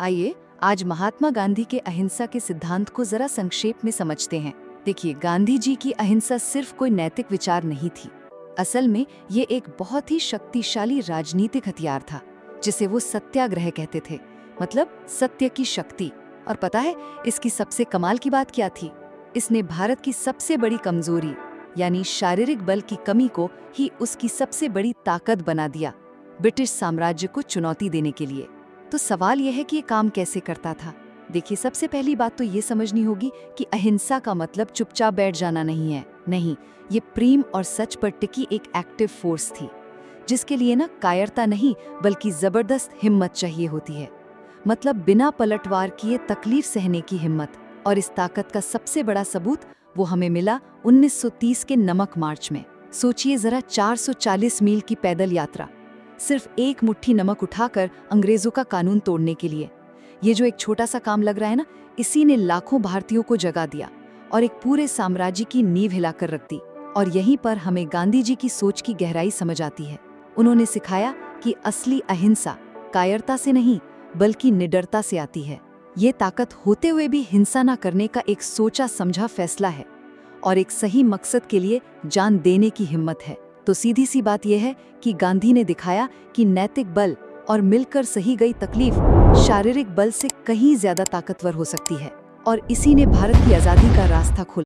आइए आज महात्मा गांधी के अहिंसा के सिद्धांत को जरा संक्षेप में समझते हैं। देखिए, गांधी जी की अहिंसा सिर्फ कोई नैतिक विचार नहीं थी। असल में ये एक बहुत ही शक्तिशाली राजनीतिक हथियार था, जिसे वो सत्याग्रह कहते थे, मतलब सत्य की शक्ति। और पता है इसकी सबसे कमाल की बात क्या थी? इसने भारत की सबसे बड़ी कमजोरी यानी शारीरिक बल की कमी को ही उसकी सबसे बड़ी ताकत बना दिया, ब्रिटिश साम्राज्य को चुनौती देने के लिए। तो सवाल यह है कि ये काम कैसे करता था। देखिए, सबसे पहली बात तो ये समझनी होगी कि अहिंसा का मतलब चुपचाप बैठ जाना नहीं है। नहीं, ये प्रेम और सच पर टिकी एक एक्टिव फोर्स थी, जिसके लिए ना कायरता नहीं बल्कि जबरदस्त हिम्मत चाहिए होती है। मतलब बिना पलटवार किए तकलीफ सहने की हिम्मत। और इस ताकत का सबसे बड़ा सबूत वो हमें मिला 1930 के नमक मार्च में। सोचिए जरा, 440 मील की पैदल यात्रा, सिर्फ एक मुट्ठी नमक उठाकर अंग्रेजों का कानून तोड़ने के लिए। ये जो एक छोटा सा काम लग रहा है ना, इसी ने लाखों भारतीयों को जगा दिया और एक पूरे साम्राज्य की नींव हिलाकर रख दी। और यहीं पर हमें गांधी जी की सोच की गहराई समझ आती है। उन्होंने सिखाया कि असली अहिंसा कायरता से नहीं बल्कि निडरता से आती है। ये ताकत होते हुए भी हिंसा न करने का एक सोचा समझा फैसला है और एक सही मकसद के लिए जान देने की हिम्मत है। तो सीधी सी बात यह है कि गांधी ने दिखाया कि नैतिक बल और मिलकर सही गई तकलीफ शारीरिक बल से कहीं ज्यादा ताकतवर हो सकती है। और इसी ने भारत की आजादी का रास्ता खोला।